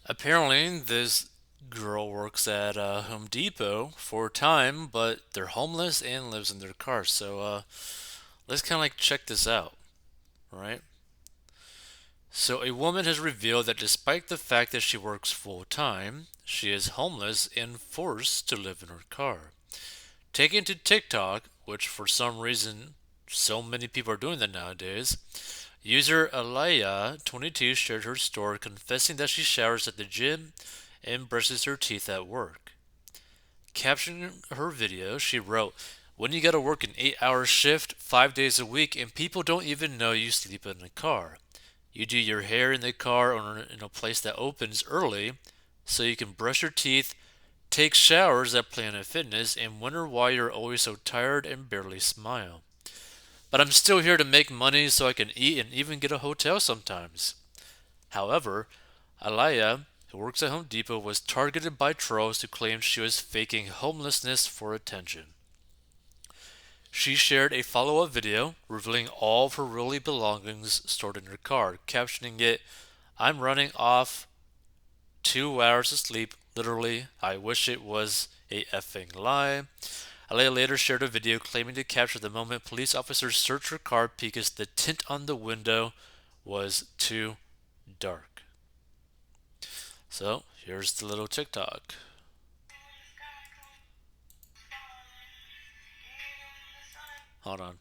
Apparently, this girl works at Home Depot for a time, but they're homeless and lives in their car. So let's kind of like check this out, right? So a woman has revealed that despite the fact that she works full time, she is homeless and forced to live in her car. Taken to TikTok, which for some reason so many people are doing that nowadays, user Alaya22 shared her story confessing that she showers at the gym and brushes her teeth at work. Captioning her video, she wrote, "When you gotta work an 8 hour shift 5 days a week and people don't even know you sleep in the car. You do your hair in the car or in a place that opens early so you can brush your teeth, take showers at Planet Fitness, and wonder why you're always so tired and barely smile. But I'm still here to make money so I can eat and even get a hotel sometimes." However, Alaya, who works at Home Depot, was targeted by trolls who claimed she was faking homelessness for attention. She shared a follow up video revealing all of her really belongings stored in her car, captioning it, "I'm running off 2 hours of sleep. Literally, I wish it was a effing lie." Alea later shared a video claiming to capture the moment police officers searched her car because the tint on the window was too dark. So, here's the little TikTok. Hold on.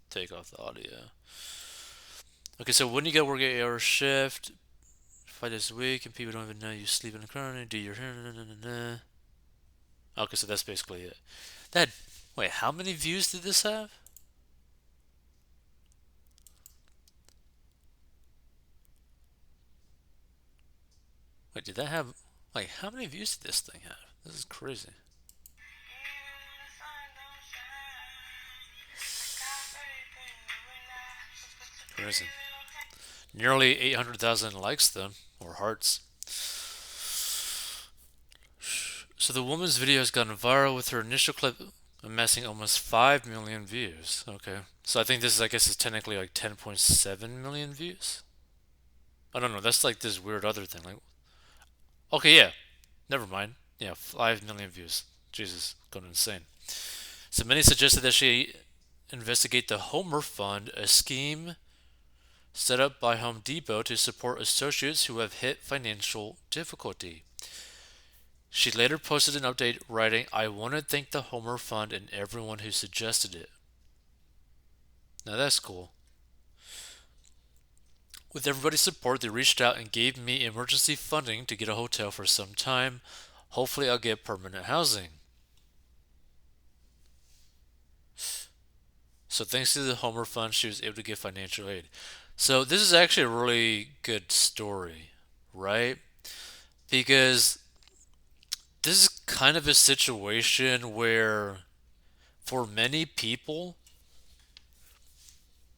Take off the audio. Okay, so when you get work 8 hour shift, 5 days a week, and people don't even know you sleep in the car and do your hair. Okay, so that's basically it. That wait, how many views did this have? Wait, did that have like how many views did this thing have? This is crazy. Crazy. Nearly 800,000 likes then, or hearts. So the woman's video has gone viral with her initial clip amassing almost 5 million views. Okay. So I think this is, I guess, is technically like 10.7 million views. I don't know. That's like this weird other thing. Like, okay, yeah. Never mind. Yeah, 5 million views. Jesus, going insane. So many suggested that she investigate the Homer Fund, a scheme set up by Home Depot to support associates who have hit financial difficulty. She later posted an update writing, "I want to thank the Homer Fund and everyone who suggested it." Now that's cool. With everybody's support, they reached out and gave me emergency funding to get a hotel for some time. Hopefully, I'll get permanent housing. So, thanks to the Homer Fund, she was able to get financial aid. So, this is actually a really good story, right? Because this is kind of a situation where, for many people,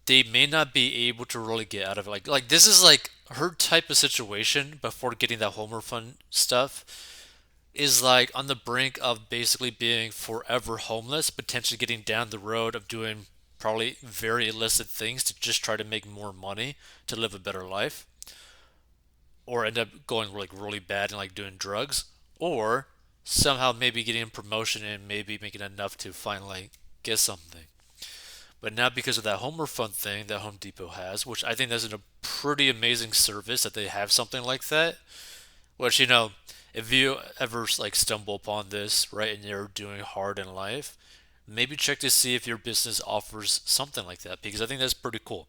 they may not be able to really get out of it. Like this is like her type of situation before getting that Homer Fund stuff is like on the brink of basically being forever homeless, potentially getting down the road of doing probably very illicit things to just try to make more money to live a better life, or end up going like really bad and like doing drugs, or somehow maybe getting a promotion and maybe making enough to finally get something. But now because of that Homer Fund thing that Home Depot has, which I think is a pretty amazing service that they have something like that. Which if you ever like stumble upon this right and you're doing hard in life, maybe check to see if your business offers something like that because I think that's pretty cool.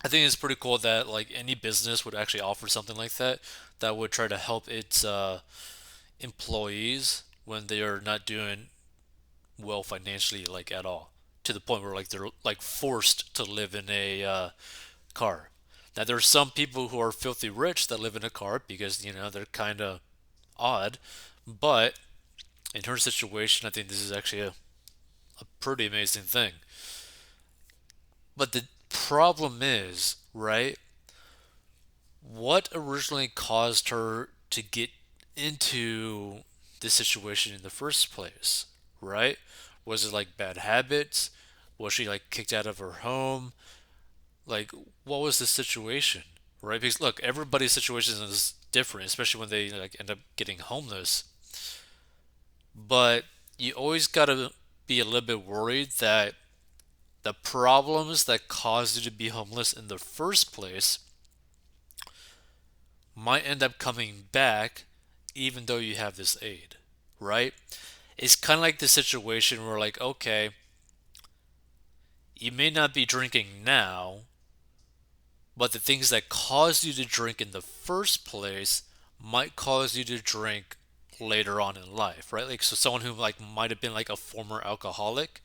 I think it's pretty cool that like any business would actually offer something like that that would try to help its employees when they are not doing well financially like at all to the point where like they're like forced to live in a car. Now there are some people who are filthy rich that live in a car because they're kind of odd, but in her situation, I think this is actually a pretty amazing thing. But the problem is, right? What originally caused her to get into this situation in the first place, right? Was it like bad habits? Was she like kicked out of her home? Like, what was the situation, right? Because look, everybody's situation is different, especially when they like end up getting homeless. But you always gotta be a little bit worried that the problems that caused you to be homeless in the first place might end up coming back even though you have this aid, right? It's kind of like the situation where, like, okay, you may not be drinking now, but the things that caused you to drink in the first place might cause you to drink later on in life, right? Like, so someone who like might have been like a former alcoholic,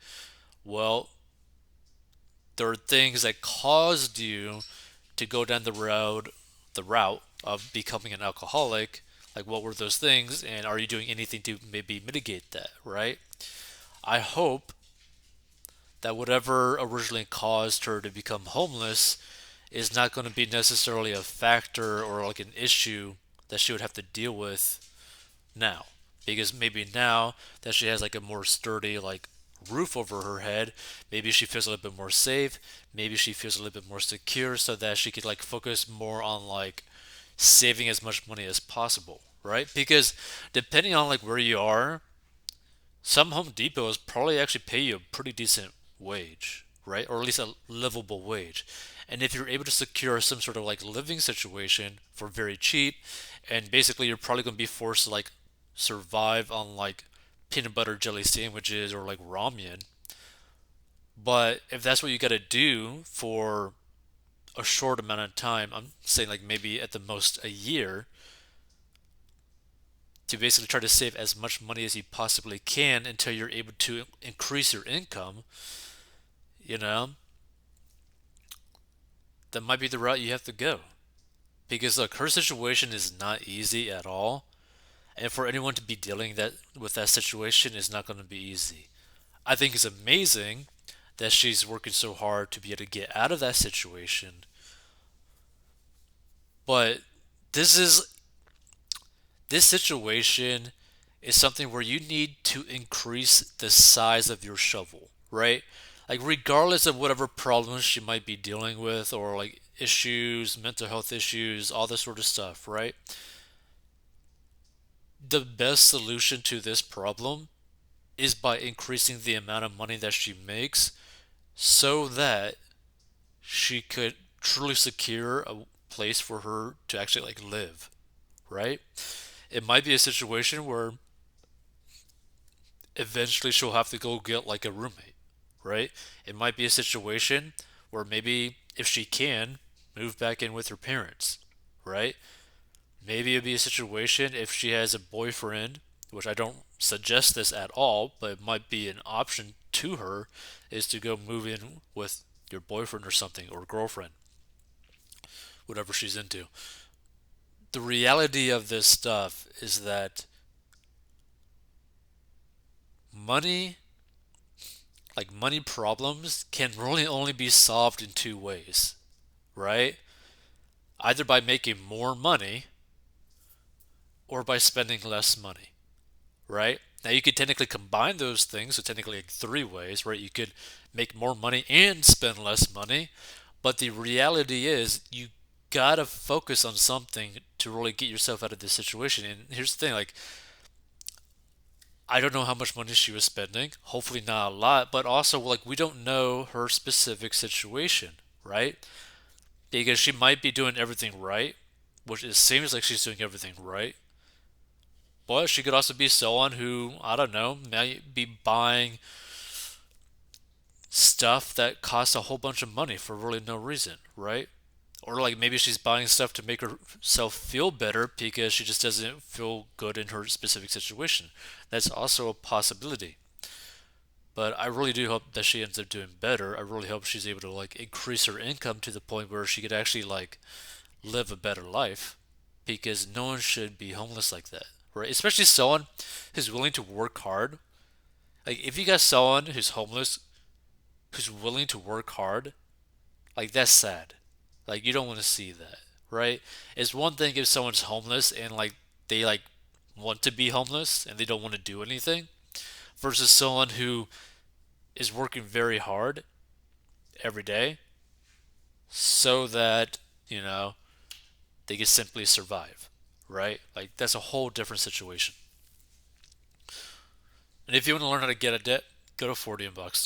well, there are things that caused you to go down the route of becoming an alcoholic. Like, what were those things, and are you doing anything to maybe mitigate that, right? I hope that whatever originally caused her to become homeless is not going to be necessarily a factor or like an issue that she would have to deal with now. Because maybe now that she has like a more sturdy like roof over her head, maybe she feels a little bit more safe, maybe she feels a little bit more secure so that she could like focus more on like saving as much money as possible, right? Because depending on like where you are, some Home Depots probably actually pay you a pretty decent wage, right? Or at least a livable wage. And if you're able to secure some sort of like living situation for very cheap, and basically you're probably going to be forced to like survive on like peanut butter jelly sandwiches or like ramen. But if that's what you got to do for a short amount of time, I'm saying like maybe at the most a year, to basically try to save as much money as you possibly can until you're able to increase your income, you know, that might be the route you have to go. Because look, her situation is not easy at all, and for anyone to be dealing that with that situation is not going to be easy. I think it's amazing that she's working so hard to be able to get out of that situation, but this is this situation is something where you need to increase the size of your shovel, right? Like, regardless of whatever problems she might be dealing with, or like issues, mental health issues, all this sort of stuff, right? The best solution to this problem is by increasing the amount of money that she makes so that she could truly secure a place for her to actually like live, right? It might be a situation where eventually she'll have to go get like a roommate, right? It might be a situation where maybe if she can move back in with her parents, right? Maybe it'd be a situation if she has a boyfriend, which I don't suggest this at all, but it might be an option to her is to go move in with your boyfriend or something or girlfriend, whatever she's into. The reality of this stuff is that money, like money problems, can really only be solved in two ways, right? Either by making more money or by spending less money, right? Now you could technically combine those things, so technically like three ways, right? You could make more money and spend less money, but the reality is you gotta focus on something to really get yourself out of this situation. And here's the thing, like, I don't know how much money she was spending. Hopefully not a lot, but also like we don't know her specific situation, right? Because she might be doing everything right, which it seems like she's doing everything right. But she could also be someone who, I don't know, might be buying stuff that costs a whole bunch of money for really no reason, right? Or like maybe she's buying stuff to make herself feel better because she just doesn't feel good in her specific situation. That's also a possibility. But I really do hope that she ends up doing better. I really hope she's able to like increase her income to the point where she could actually like live a better life because no one should be homeless like that, right? Especially someone who's willing to work hard. Like if you got someone who's homeless who's willing to work hard, like that's sad. Like you don't want to see that, right? It's one thing if someone's homeless and like they like want to be homeless and they don't want to do anything versus someone who is working very hard every day so that, you know, they can simply survive, right? Like that's a whole different situation. And if you want to learn how to get a debt, go to 40inbox.com.